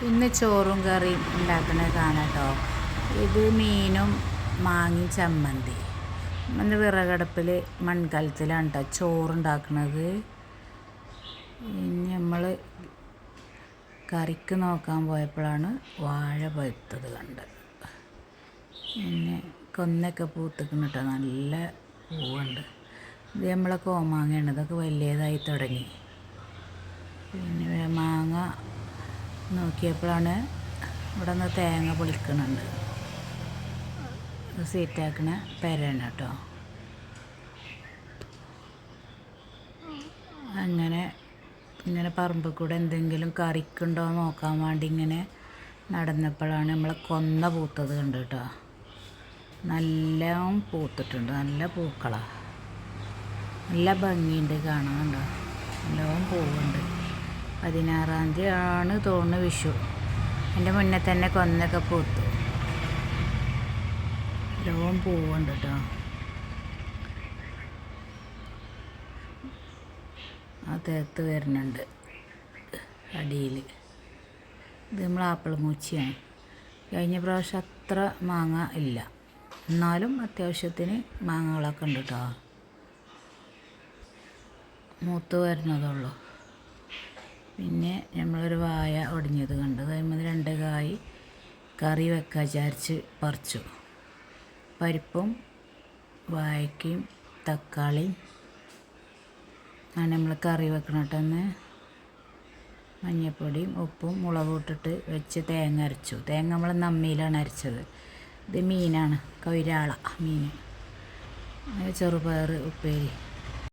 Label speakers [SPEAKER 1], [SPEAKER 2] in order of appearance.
[SPEAKER 1] ഇന്ന് ചോറും കറിയും ഉണ്ടാക്കുന്നത് കാണാം കേട്ടോ. ഇത് മീനും മാങ്ങയും ചമ്മന്തി. ഇന്ന് വിറകടുപ്പിൽ മൺകലത്തിലാണ് കേട്ടോ ചോറുണ്ടാക്കുന്നത്. ഇനി നമ്മൾ കറിക്ക് നോക്കാൻ പോയപ്പോഴാണ് വാഴ പഴുത്തത് കണ്ടത്. പിന്നെ കൊന്നൊക്കെ പൂത്തിക്കണം കേട്ടോ, നല്ല പൂവുണ്ട്. ഇത് നമ്മളെ കോമാങ്ങയാണ്, ഇതൊക്കെ വലിയതായി തുടങ്ങി. പിന്നെ മാങ്ങ നോക്കിയപ്പോഴാണ് ഇവിടെ നിന്ന് തേങ്ങ പൊളിക്കുന്നുണ്ട്. സീറ്റാക്കണ പെരയാണ് കേട്ടോ. ഇങ്ങനെ പറമ്പിൽ കൂടെ എന്തെങ്കിലും കറിക്കുണ്ടോ നോക്കാൻ വേണ്ടി ഇങ്ങനെ നടന്നപ്പോഴാണ് നമ്മളെ കൊന്ന പൂത്തത് കണ്ട് കേട്ടോ. നല്ല പൂത്തിട്ടുണ്ട്, നല്ല പൂക്കളാണ്, നല്ല ഭംഗിയുണ്ട് കാണാനുണ്ടോ. നല്ലോണം പൂവുണ്ട്. 16-ാം തീയതി ആണ് തോന്നുന്നു വിഷു. എൻ്റെ മുന്നേ തന്നെ കൊന്നൊക്കെ പൂത്തു. നല്ലോണം പൂവുണ്ട് കേട്ടോ. ആ തേത്ത് വരുന്നുണ്ട് അടിയിൽ. ഇത് നമ്മൾ ആപ്പിൾ മൂച്ചിയാണ്. കഴിഞ്ഞ പ്രാവശ്യം അത്ര മാങ്ങ ഇല്ല, എന്നാലും അത്യാവശ്യത്തിന് മാങ്ങകളൊക്കെ ഉണ്ട് കേട്ടോ. മൂത്ത് വരുന്നതുള്ളൂ. പിന്നെ നമ്മളൊരു വാഴ ഒടിഞ്ഞത് കണ്ടു. അതിന്മേൽ 2 കായ് കറി വെക്കാൻ വിചാരിച്ച് പറിച്ചു. പരിപ്പും വാഴയ്ക്കയും തക്കാളിയും ആണ് നമ്മൾ കറി വെക്കണട്ടെന്ന്. മഞ്ഞൾപ്പൊടിയും ഉപ്പും മുളകും ഇട്ടിട്ട് വെച്ച് തേങ്ങ അരച്ചു. തേങ്ങ നമ്മൾ നമ്മയിലാണ് അരച്ചത്. ഇത് മീനാണ്, കൊയിരാള മീൻ. ചെറുപയർ ഉപ്പേരി.